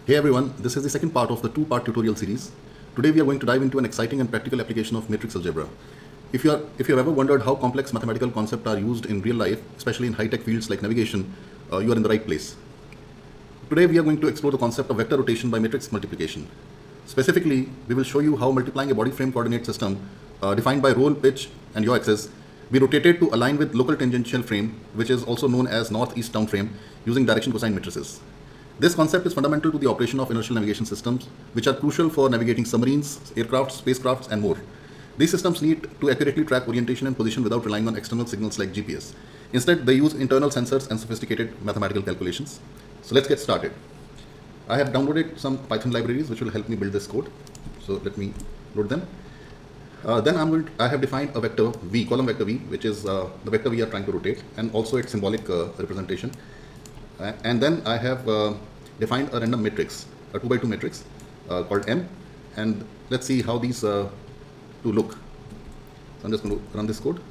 Hey everyone, this is the second part of the two-part tutorial series. Today we are going to dive into an exciting and practical application of matrix algebra. If you have ever wondered how complex mathematical concepts are used in real life, especially in high-tech fields like navigation, you are in the right place. Today we are going to explore the concept of vector rotation by matrix multiplication. Specifically, we will show you how multiplying a body frame coordinate system defined by roll, pitch, and yaw axis be rotated to align with local tangential frame, which is also known as northeast down frame, using direction cosine matrices. This concept is fundamental to the operation of inertial navigation systems, which are crucial for navigating submarines, aircraft, spacecrafts, and more. These systems need to accurately track orientation and position without relying on external signals like GPS. Instead, they use internal sensors and sophisticated mathematical calculations. So let's get started. I have downloaded some Python libraries which will help me build this code. So let me load them. Then I have defined a vector v, column vector v, which is the vector we are trying to rotate, and also its symbolic representation. And then I have defined a random matrix, a 2 by 2 matrix called M, and let's see how these two look. So I'm just going to run this code,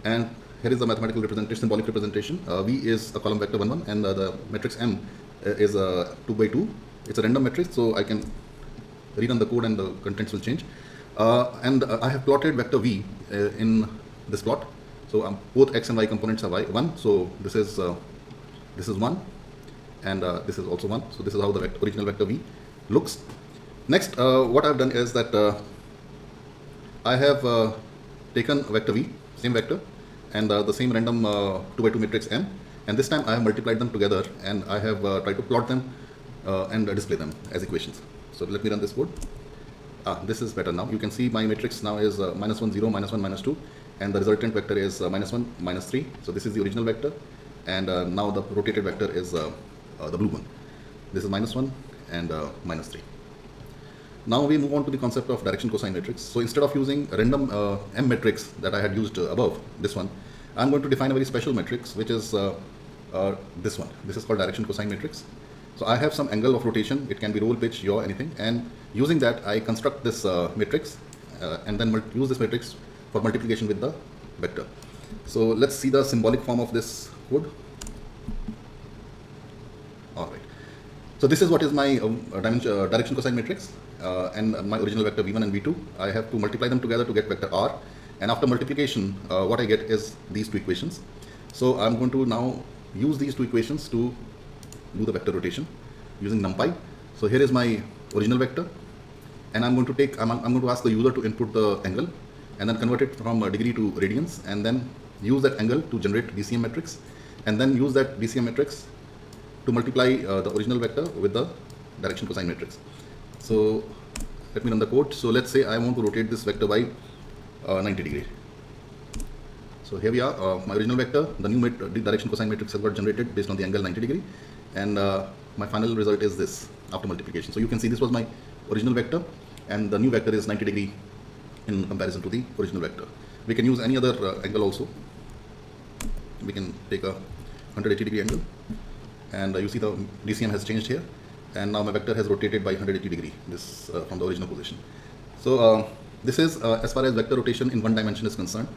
and here is the mathematical representation, symbolic representation. V is a column vector 1 1, and the matrix M is a 2 by 2. It's a random matrix, so I can rerun the code and the contents will change. I have plotted vector V in this plot. So both x and y components are 1. So this is 1, and this is also 1. So this is how the original vector V looks. Next, what I've done is that I have taken vector V, same vector, and the same random 2 by 2 matrix M, and this time I have multiplied them together, and I have tried to plot them and display them as equations. So let me run this code. This is better now. You can see my matrix now is -1 0 -1 -2, and the resultant vector is -1 -3. So this is the original vector, and now the rotated vector is the blue one. This is -1 and -3. Now we move on to the concept of direction cosine matrix. So instead of using a random M matrix that I had used above, this one, I'm going to define a very special matrix, which is this one. This is called direction cosine matrix. So I have some angle of rotation. It can be roll, pitch, yaw, anything. And using that, I construct this matrix and then use this matrix for multiplication with the vector. So let's see the symbolic form of this code. All right. So this is what is my direction cosine matrix and my original vector v1 and v2. I have to multiply them together to get vector r. And after multiplication, what I get is these two equations. So I'm going to now use these two equations to do the vector rotation using numpy. So here is my original vector, and I'm going to ask the user to input the angle and then convert it from degree to radians, and then use that angle to generate DCM matrix, and then use that DCM matrix to multiply the original vector with the direction cosine matrix. So let me run the code. So let's say I want to rotate this vector by 90 degree. So here we are, my original vector, the new direction cosine matrix has got generated based on the angle 90 degree, and my final result is this after multiplication. So you can see this was my original vector, and the new vector is 90 degree in comparison to the original vector. We can use any other angle also. We can take a 180 degree angle, and you see the DCM has changed here, and now my vector has rotated by 180 degree this from the original position. So this is as far as vector rotation in one dimension is concerned.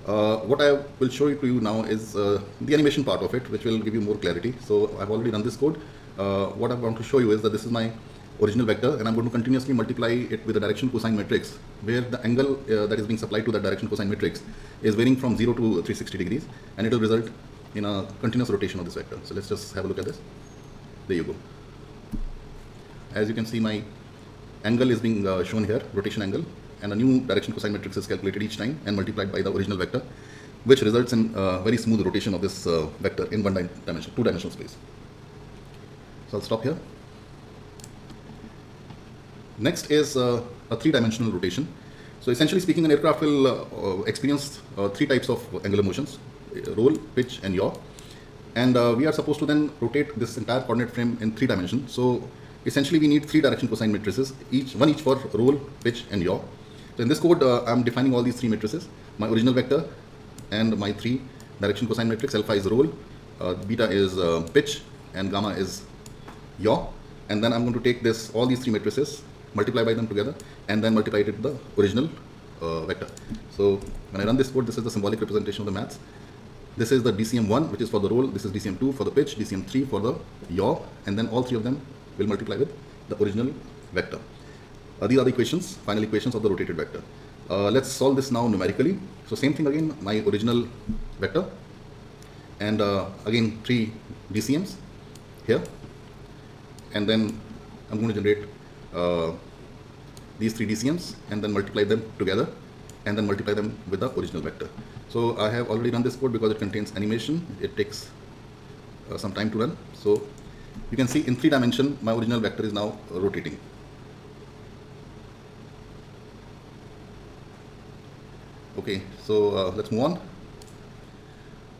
What I will show you to you now is the animation part of it, which will give you more clarity. So I've already done this code. What I want to show you is that this is my original vector, and I'm going to continuously multiply it with a direction cosine matrix, where the angle that is being supplied to that direction cosine matrix is varying from 0 to 360 degrees, and it will result in a continuous rotation of this vector. So let's just have a look at this. There you go. As you can see, my angle is being shown here, rotation angle, and a new direction cosine matrix is calculated each time and multiplied by the original vector, which results in very smooth rotation of this vector in two-dimensional space. So I'll stop here. Next is a three-dimensional rotation. So essentially speaking, an aircraft will experience three types of angular motions: roll, pitch, and yaw. And we are supposed to then rotate this entire coordinate frame in 3 dimensions. So essentially we need 3 direction cosine matrices, each for roll, pitch, and yaw. So in this code, I'm defining all these 3 matrices: my original vector and my 3 direction cosine matrix. Alpha is roll, beta is pitch, and gamma is yaw. And then I'm going to take all these 3 matrices, multiply by them together, and then multiply it with the original vector. So when I run this code, this is the symbolic representation of the maths. This is the DCM1, which is for the roll. This is DCM2 for the pitch, DCM3 for the yaw, and then all three of them will multiply with the original vector. These are the equations, final equations of the rotated vector. Let's solve this now numerically. So same thing again, my original vector, and again 3 DCMs here, and then I'm going to generate these 3 DCMs and then multiply them together and then multiply them with the original vector. So I have already run this code because it contains animation. It takes some time to run. So you can see in 3 dimension my original vector is now rotating. Okay, so let's move on.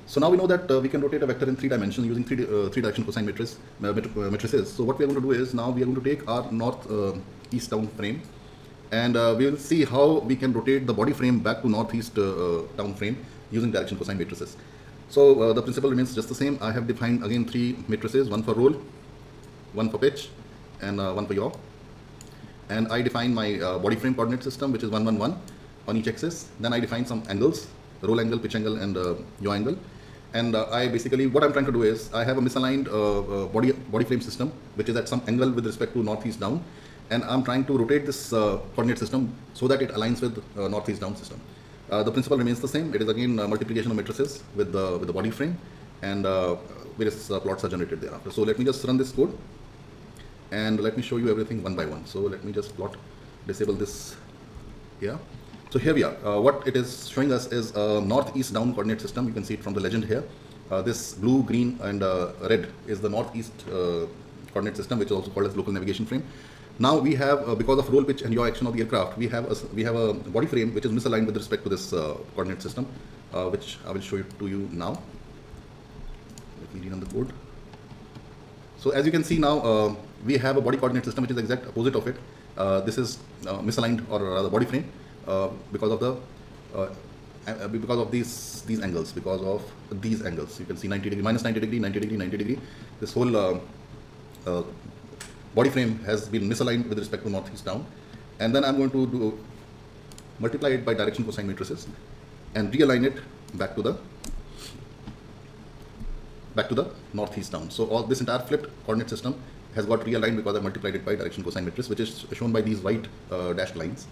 So now we know that we can rotate a vector in 3 dimensions using 3 direction cosine matrices. So what we are going to do is now we are going to take our north east down frame, and we will see how we can rotate the body frame back to northeast down frame using direction cosine matrices. So the principle remains just the same. I have defined again 3 matrices, one for roll, one for pitch, and one for yaw. And I define my body frame coordinate system, which is 1, 1, 1 on each axis. Then I define some angles, roll angle, pitch angle, and yaw angle. And I basically, what I'm trying to do is, I have a misaligned body frame system, which is at some angle with respect to northeast down. And I'm trying to rotate this coordinate system so that it aligns with northeast down system. The principle remains the same. It is again multiplication of matrices with the body frame, and various plots are generated thereafter. So let me just run this code, and let me show you everything one by one. So let me just disable this here. So here we are. What it is showing us is a northeast down coordinate system. You can see it from the legend here. This blue, green, and red is the northeast coordinate system, which is also called as local navigation frame. Now we have, because of roll, pitch, and yaw action of the aircraft, we have a body frame which is misaligned with respect to this coordinate system, which I will show it to you now. Let me rerun the code. So as you can see now, we have a body coordinate system which is the exact opposite of it. This is misaligned, or rather body frame, because of these angles, because of these angles. You can see 90 degree, minus 90 degree, 90 degree, 90 degree. This whole body frame has been misaligned with respect to northeast down. And then I'm going to multiply it by direction cosine matrices and realign it back to the northeast down. So all this entire flipped coordinate system has got realigned because I multiplied it by direction cosine matrix, which is shown by these white dashed lines.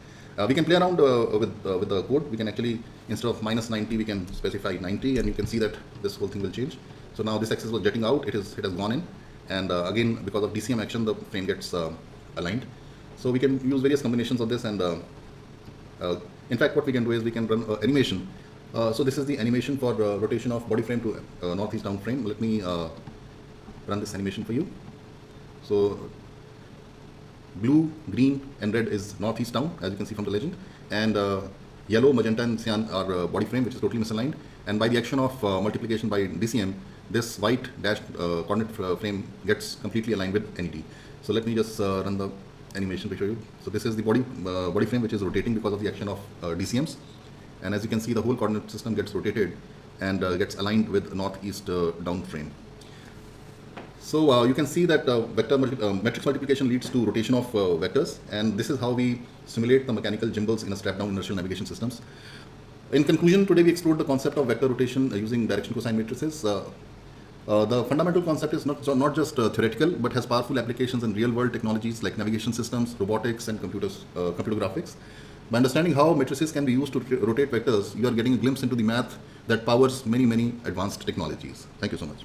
We can play around with the code. We can actually, instead of minus 90, we can specify 90, and you can see that this whole thing will change. So now this axis was jetting out, it has gone in, and again, because of DCM action, the frame gets aligned. So we can use various combinations of this, and in fact, what we can do is we can run animation. So this is the animation for rotation of body frame to northeast down frame. Let me run this animation for you. So blue, green, and red is northeast down, as you can see from the legend, and yellow, magenta, and cyan are body frame, which is totally misaligned. And by the action of multiplication by DCM, this white dashed coordinate frame gets completely aligned with NED. So let me just run the animation to show you. So this is the body frame which is rotating because of the action of DCMs, and as you can see, the whole coordinate system gets rotated and gets aligned with northeast down frame. So you can see that matrix multiplication leads to rotation of vectors, and this is how we simulate the mechanical gimbals in a strapped-down inertial navigation systems. In conclusion, today we explored the concept of vector rotation using direction cosine matrices. The fundamental concept is not just theoretical, but has powerful applications in real-world technologies like navigation systems, robotics, and computer graphics. By understanding how matrices can be used to rotate vectors, you are getting a glimpse into the math that powers many, many advanced technologies. Thank you so much.